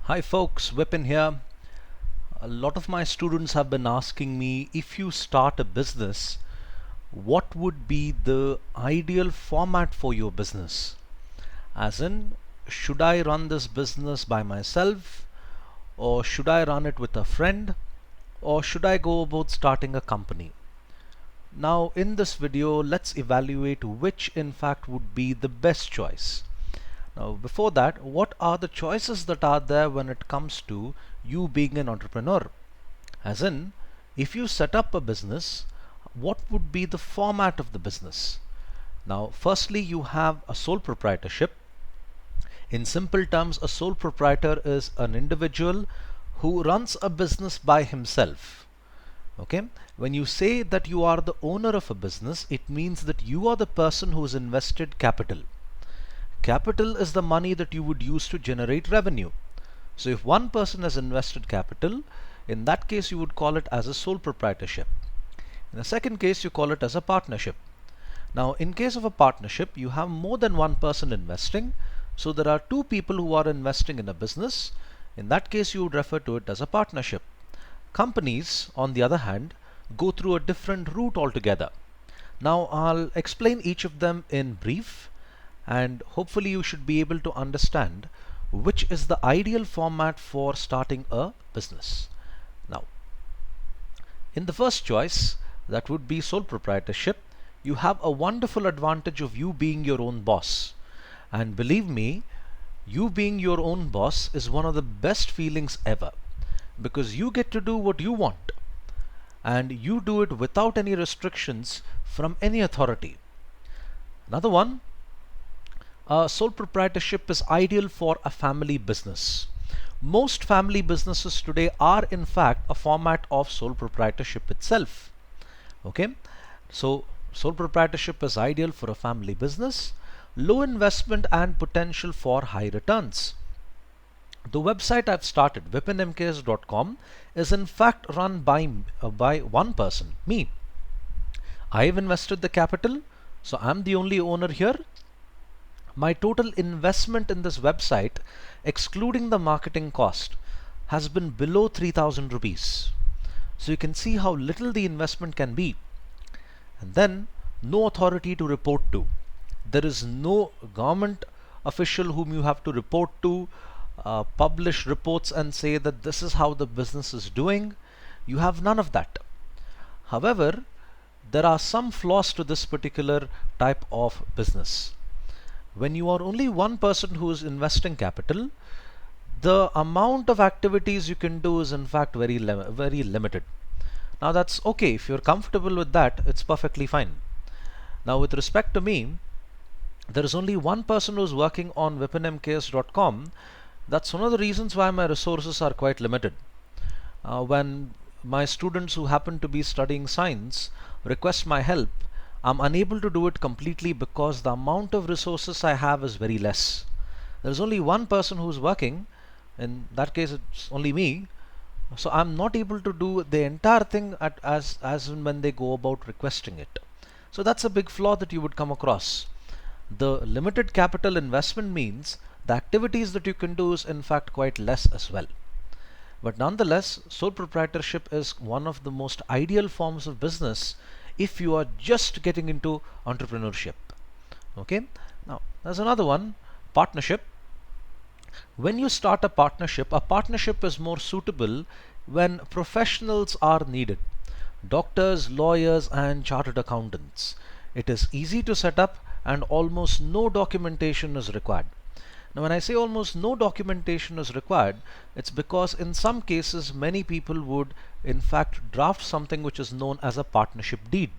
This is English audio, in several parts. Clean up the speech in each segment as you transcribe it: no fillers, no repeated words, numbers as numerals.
Hi folks, Vipin here. A lot of my students have been asking me, if you start a business, what would be the ideal format for your business? As in, should I run this business by myself, or should I run it with a friend, or should I go about starting a company? Now in this video, let's evaluate which in fact would be the best choice. Now before that, what are the choices that are there when it comes to you being an entrepreneur? As in, if you set up a business, what would be the format of the business? Now firstly, you have a sole proprietorship. In simple terms, a sole proprietor is an individual who runs a business by himself. Okay, when you say that you are the owner of a business, it means that you are the person who has invested capital. Capital is the money that you would use to generate revenue. So if one person has invested capital, in that case you would call it as a sole proprietorship. In the second case, you call it as a partnership. Now in case of a partnership, you have more than one person investing. So there are two people who are investing in a business. In that case, you would refer to it as a partnership. Companies, on the other hand, go through a different route altogether. Now I'll explain each of them in brief, and hopefully you should be able to understand which is the ideal format for starting a business. Now, in the first choice, that would be sole proprietorship, you have a wonderful advantage of you being your own boss. And believe me, you being your own boss is one of the best feelings ever, because you get to do what you want, and you do it without any restrictions from any authority. Another one, sole proprietorship is ideal for a family business. Most family businesses today are in fact a format of sole proprietorship itself. Okay, so sole proprietorship is ideal for a family business, low investment and potential for high returns. The website I've started, vipinmks.com, is in fact run by one person, me. I've invested the capital, so I'm the only owner here. My total investment in this website, excluding the marketing cost, has been below 3,000 rupees. So you can see how little the investment can be. And then, no authority to report to. There is no government official whom you have to report to, publish reports and say that this is how the business is doing. You have none of that. However, there are some flaws to this particular type of business. When you are only one person who is investing capital, the amount of activities you can do is in fact very limited. Now that's okay. If you're comfortable with that, it's perfectly fine. Now with respect to me, there is only one person who's working on vipinmks.com. That's one of the reasons why my resources are quite limited. When my students who happen to be studying science request my help, I'm unable to do it completely because the amount of resources I have is very less. There's only one person who's working. In that case, it's only me. So I'm not able to do the entire thing as and when they go about requesting it. So that's a big flaw that you would come across. The limited capital investment means the activities that you can do is in fact quite less as well. But nonetheless, sole proprietorship is one of the most ideal forms of business if you are just getting into entrepreneurship. Okay, now there's another one, partnership. When you start a partnership is more suitable when professionals are needed. Doctors, lawyers and chartered accountants. It is easy to set up and almost no documentation is required. Now when I say almost no documentation is required, it's because in some cases many people would in fact draft something which is known as a partnership deed.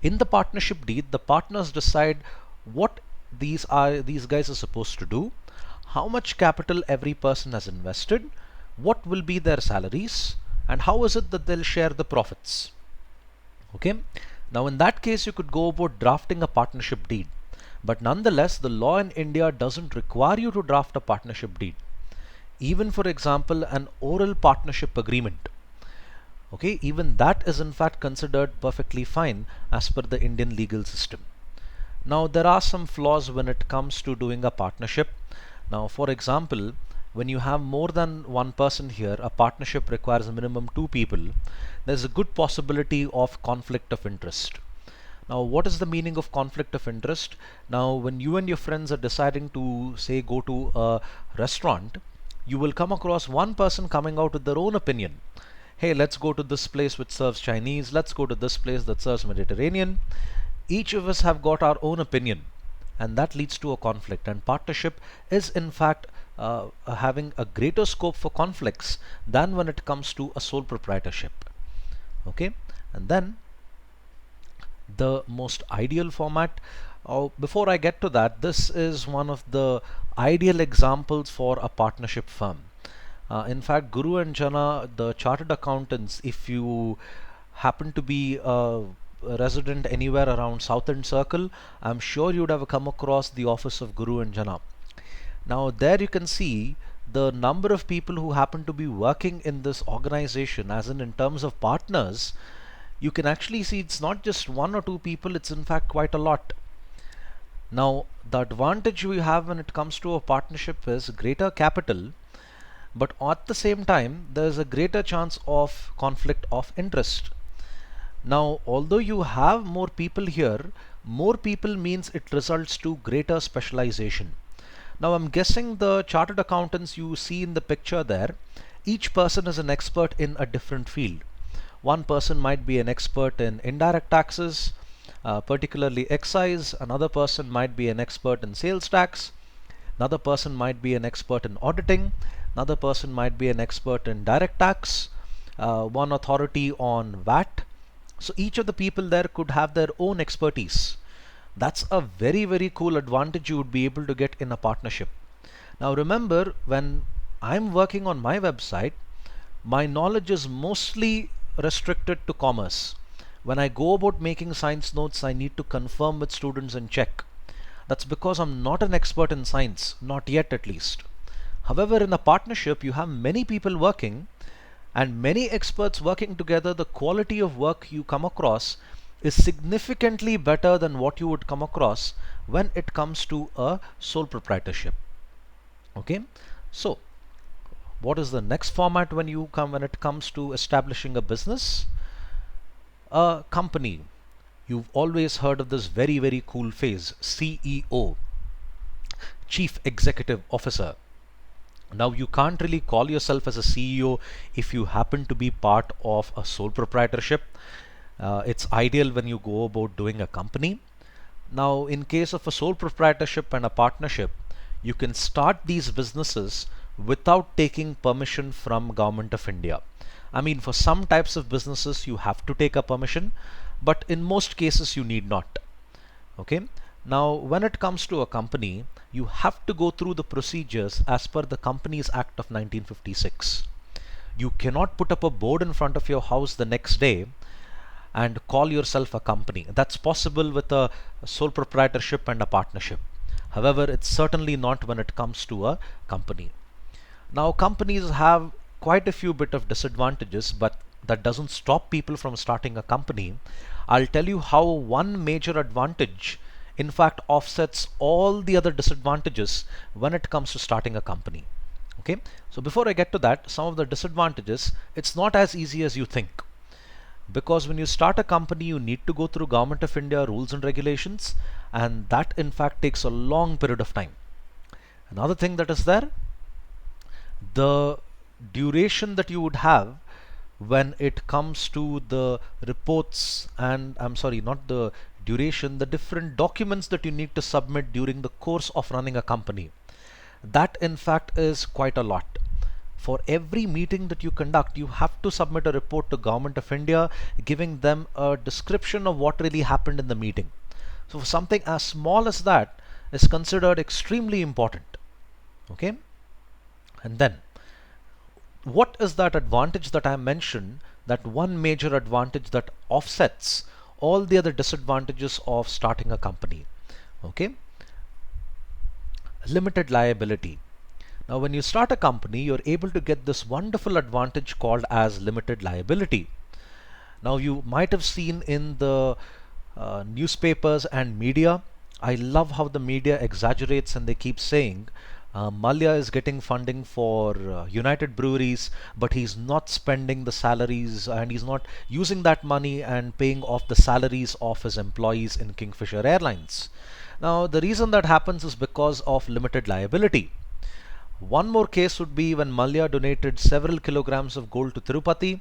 In the partnership deed, the partners decide what these guys are supposed to do, how much capital every person has invested, what will be their salaries, and how is it that they'll share the profits. Okay, now in that case you could go about drafting a partnership deed. But nonetheless, the law in India doesn't require you to draft a partnership deed. Even for example, an oral partnership agreement. Okay, even that is in fact considered perfectly fine as per the Indian legal system. Now there are some flaws when it comes to doing a partnership. Now for example, when you have more than one person here, a partnership requires a minimum two people. There's a good possibility of conflict of interest. Now, what is the meaning of conflict of interest? Now, when you and your friends are deciding to, say, go to a restaurant, you will come across one person coming out with their own opinion. Hey, let's go to this place which serves Chinese, let's go to this place that serves Mediterranean. Each of us have got our own opinion, and that leads to a conflict. And partnership is, in fact, having a greater scope for conflicts than when it comes to a sole proprietorship. Okay, and then the most ideal format. Before I get to that, this is one of the ideal examples for a partnership firm. In fact, Guru and Jana, the chartered accountants, if you happen to be a resident anywhere around South End Circle, I'm sure you'd have come across the office of Guru and Jana. Now, there you can see the number of people who happen to be working in this organization, as in terms of partners. You can actually see it's not just one or two people, it's in fact quite a lot. Now, the advantage we have when it comes to a partnership is greater capital, but at the same time, there's a greater chance of conflict of interest. Now, although you have more people here, more people means it results to greater specialization. Now, I'm guessing the chartered accountants you see in the picture there, each person is an expert in a different field. One person might be an expert in indirect taxes, particularly excise. Another person might be an expert in sales tax. Another person might be an expert in auditing. Another person might be an expert in direct tax. One authority on VAT. So each of the people there could have their own expertise. That's a very, very cool advantage you would be able to get in a partnership. Now remember, when I'm working on my website, my knowledge is mostly restricted to commerce. When I go about making science notes, I need to confirm with students and check. That's because I'm not an expert in science, not yet at least. However, in a partnership, you have many people working and many experts working together. The quality of work you come across is significantly better than what you would come across when it comes to a sole proprietorship. Okay, so what is the next format when it comes to establishing a business? A company. You've always heard of this very, very cool phrase, CEO, Chief Executive Officer. Now, you can't really call yourself as a CEO if you happen to be part of a sole proprietorship. It's ideal when you go about doing a company. Now, in case of a sole proprietorship and a partnership, you can start these businesses without taking permission from Government of India. I mean, for some types of businesses you have to take a permission, but in most cases you need not. Okay. Now, when it comes to a company, you have to go through the procedures as per the Companies Act of 1956. You cannot put up a board in front of your house the next day and call yourself a company. That's possible with a sole proprietorship and a partnership. However, it's certainly not when it comes to a company. Now, companies have quite a few bit of disadvantages, but that doesn't stop people from starting a company. I'll tell you how one major advantage in fact offsets all the other disadvantages when it comes to starting a company. Okay, so before I get to that, some of the disadvantages, it's not as easy as you think. Because when you start a company, you need to go through Government of India rules and regulations, and that in fact takes a long period of time. Another thing that is there, the duration that you would have when it comes to the reports, and I'm sorry, not the duration, the different documents that you need to submit during the course of running a company. That in fact is quite a lot. For every meeting that you conduct, you have to submit a report to Government of India giving them a description of what really happened in the meeting. So for something as small as that is considered extremely important. Okay, and then what is that advantage that I mentioned, that one major advantage that offsets all the other disadvantages of starting a company? Okay, limited liability. Now, when you start a company, you're able to get this wonderful advantage called as limited liability. Now, you might have seen in the newspapers and media, I love how the media exaggerates and they keep saying Malia is getting funding for United Breweries, but he's not spending the salaries and he's not using that money and paying off the salaries of his employees in Kingfisher Airlines. Now, the reason that happens is because of limited liability. One more case would be when Malia donated several kilograms of gold to Tirupati.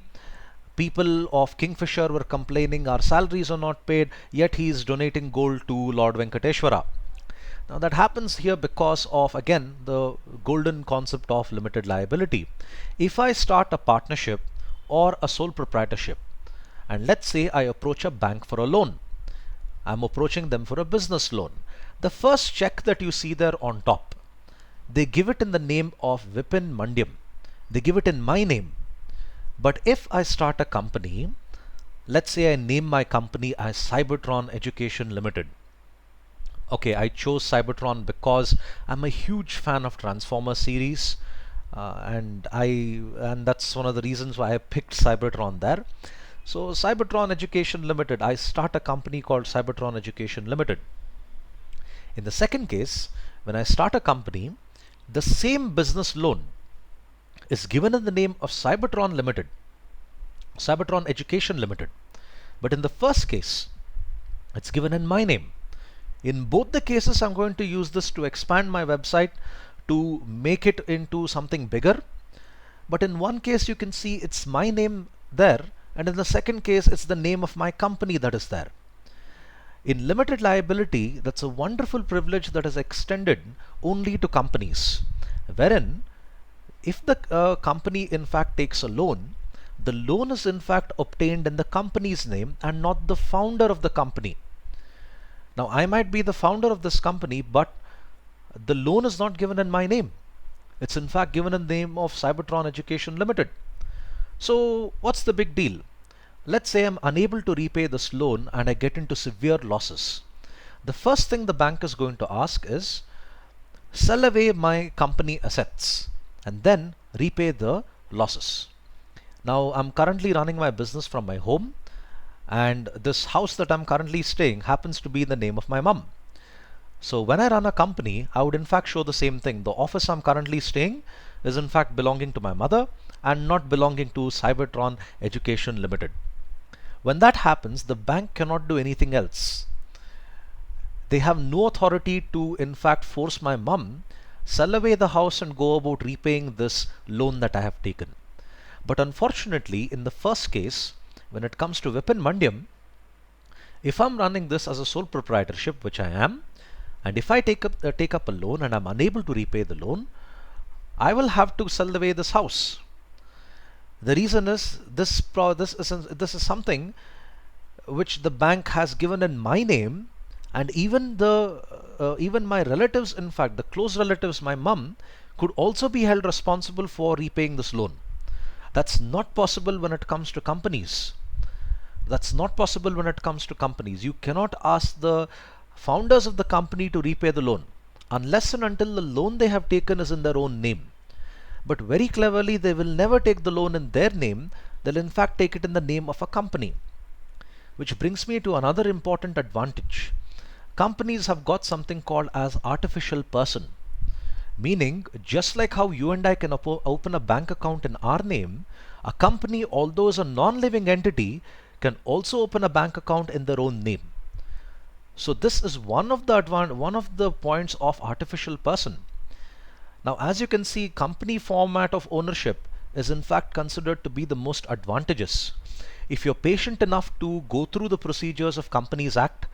People of Kingfisher were complaining our salaries are not paid, yet he is donating gold to Lord Venkateshwara. Now that happens here because of, again, the golden concept of limited liability. If I start a partnership or a sole proprietorship, and let's say I approach a bank for a loan, I'm approaching them for a business loan. The first check that you see there on top, they give it in the name of Vipin Mandyam. They give it in my name. But if I start a company, let's say I name my company as Cybertron Education Limited. Okay, I chose Cybertron because I'm a huge fan of Transformer series, and that's one of the reasons why I picked Cybertron there. So Cybertron Education Limited, I start a company called Cybertron Education Limited. In the second case, when I start a company, the same business loan is given in the name of Cybertron Limited, Cybertron Education Limited. But in the first case, it's given in my name. In both the cases, I'm going to use this to expand my website, to make it into something bigger. But in one case, you can see it's my name there, and in the second case, it's the name of my company that is there. In limited liability, that's a wonderful privilege that is extended only to companies, wherein if the company in fact takes a loan, the loan is in fact obtained in the company's name and not the founder of the company. Now, I might be the founder of this company, but the loan is not given in my name. It's in fact given in the name of Cybertron Education Limited. So what's the big deal? Let's say I'm unable to repay this loan and I get into severe losses. The first thing the bank is going to ask is, sell away my company assets and then repay the losses. Now, I'm currently running my business from my home, and this house that I'm currently staying happens to be in the name of my mum. So when I run a company, I would in fact show the same thing. The office I'm currently staying is in fact belonging to my mother and not belonging to Cybertron Education Limited. When that happens, the bank cannot do anything else. They have no authority to in fact force my mum sell away the house and go about repaying this loan that I have taken. But unfortunately, in the first case, when it comes to Vipin Mandyam, if I'm running this as a sole proprietorship, which I am, and if I take up a loan and I'm unable to repay the loan, I will have to sell away this house. The reason is this is something which the bank has given in my name, and even my relatives, in fact the close relatives, my mum, could also be held responsible for repaying this loan. That's not possible when it comes to companies. That's not possible when it comes to companies. You cannot ask the founders of the company to repay the loan unless and until the loan they have taken is in their own name. But very cleverly, they will never take the loan in their name. They'll in fact take it in the name of a company. Which brings me to another important advantage. Companies have got something called as artificial person. Meaning, just like how you and I can open a bank account in our name, a company, although is a non-living entity, can also open a bank account in their own name. So this is one of the points of artificial person. Now, as you can see, company format of ownership is in fact considered to be the most advantageous. If you're patient enough to go through the procedures of Companies Act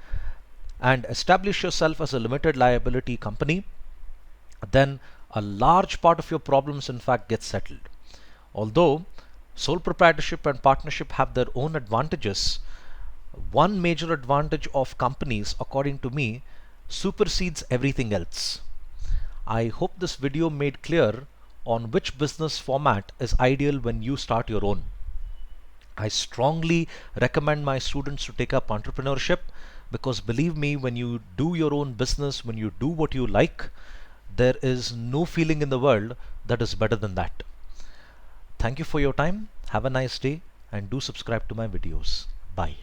and establish yourself as a limited liability company, then a large part of your problems in fact get settled. Although sole proprietorship and partnership have their own advantages, one major advantage of companies, according to me, supersedes everything else. I hope this video made clear on which business format is ideal when you start your own. I strongly recommend my students to take up entrepreneurship, because believe me, when you do your own business, when you do what you like, there is no feeling in the world that is better than that. Thank you for your time. Have a nice day and do subscribe to my videos. Bye.